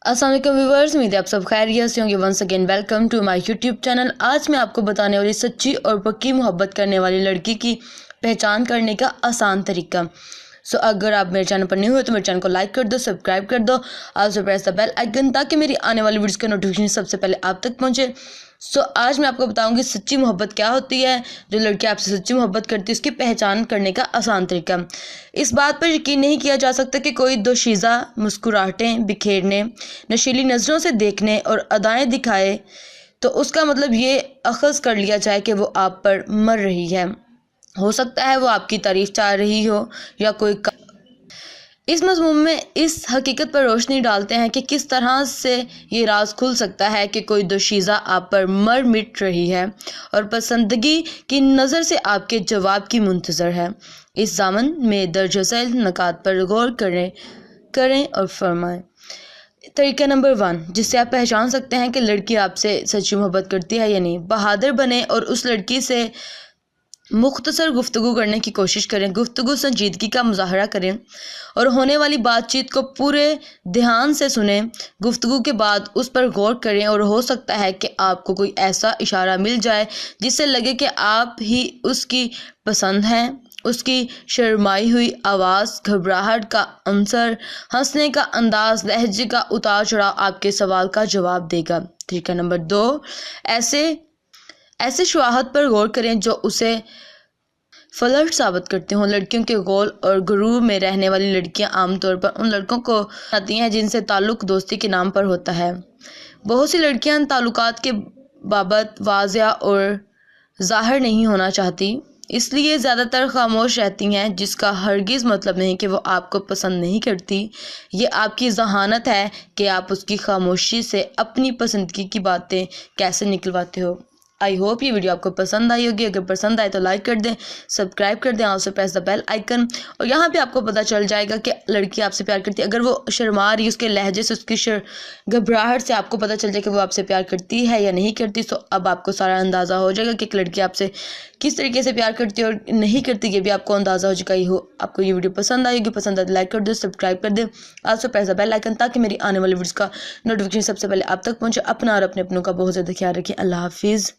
अस्सलाम वालेकुम व्यूअर्स, उम्मीद है आप सब खैरियत से होंगे। Once again welcome to my YouTube channel. आज मैं आपको बताने वाली सच्ची और पक्की मोहब्बत करने वाली लड़की की पहचान करने का आसान तरीका। अगर आप मेरे चैनल पर नहीं हुए तो मेरे चैनल को लाइक कर दो, सब्सक्राइब कर दो, also press the bell icon ताकि मेरी आने वाली वीडियोस का नोटिफिकेशन सबसे पहले आप तक पहुंचे। आज मैं आपको बताऊंगी सच्ची मोहब्बत क्या होती है। जो लड़की आपसे सच्ची मोहब्बत करती है उसकी पहचान करने का आसान तरीका। इस बात पर यकीन नहीं किया जा सकता कि कोई दोशीज़ा मुस्कुराहटें बिखेरने, नशीली नज़रों से देखने और अदाएं दिखाए तो उसका मतलब ये अखज़ कर लिया जाए कि वो आप पर मर रही है। हो सकता है वो आपकी तारीफ़ चाह रही हो या कोई इस मज़मून में इस हकीकत पर रोशनी डालते हैं कि किस तरह से ये राज खुल सकता है कि कोई दोशीज़ा आप पर मर मिट रही है और पसंदगी की नज़र से आपके जवाब की मुंतज़र है। इस ज़ामन में दर्ज झैल नकात पर गौर करें और फरमाएं। तरीका नंबर 1, जिससे आप पहचान सकते हैं कि लड़की आपसे सच्ची मोहब्बत करती है या नहीं। बहादुर बने और उस लड़की से मुख्तसर गुफ्तगू करने की कोशिश करें। गुफ्तगू संजीदगी का मुजाहरा करें और होने वाली बातचीत को पूरे ध्यान से सुनें। गुफ्तगू के बाद उस पर गौर करें और हो सकता है कि आपको कोई ऐसा इशारा मिल जाए जिससे लगे कि आप ही उसकी पसंद हैं। उसकी शर्माई हुई आवाज़, घबराहट का अंसर, हंसने का अंदाज, लहजे का उतार चढ़ाव आपके सवाल का जवाब देगा। तरीका नंबर 2, ऐसे शुआहत पर गौर करें जो उसे फ्लर्ट साबित करते हों। लड़कियों के गोल और गुरूर में रहने वाली लड़कियां आमतौर पर उन लड़कों को आती हैं जिनसे ताल्लुक़ दोस्ती के नाम पर होता है। बहुत सी लड़कियां ताल्लुकात के बाबत वाज़िया और ज़ाहिर नहीं होना चाहती, इसलिए ज़्यादातर खामोश रहती हैं, जिसका हरगिज़ मतलब नहीं कि वो आपको पसंद नहीं करती। ये आपकी ज़हानत है कि आप उसकी खामोशी से अपनी पसंदगी की बातें कैसे निकलवाते हो। आई होप ये वीडियो आपको पसंद आई होगी। अगर पसंद आए तो लाइक कर दें, सब्सक्राइब कर दें, also press the bell icon. और यहाँ पे आपको पता चल जाएगा कि लड़की आपसे प्यार करती है। अगर वो शर्मा रही, उसके लहजे से, उसकी घबराहट से आपको पता चल जाए कि वो आपसे प्यार करती है या नहीं करती। तो अब आपको सारा अंदाज़ा हो जाएगा कि एक लड़की आपसे किस तरीके से प्यार करती है और नहीं करती, ये भी आपको अंदाज़ा हो जाएगा। आपको ये वीडियो पसंद आएगी, पसंद आए तो लाइक कर दो, सब्सक्राइब कर दें, also press the bell icon ताकि मेरी आने वाली वीडियोज़ का नोटिफिकेशन सबसे पहले आप तक पहुँचे। अपना और अपने अपनों का बहुत ज़्यादा ख्याल रखें। अल्लाह हाफिज़।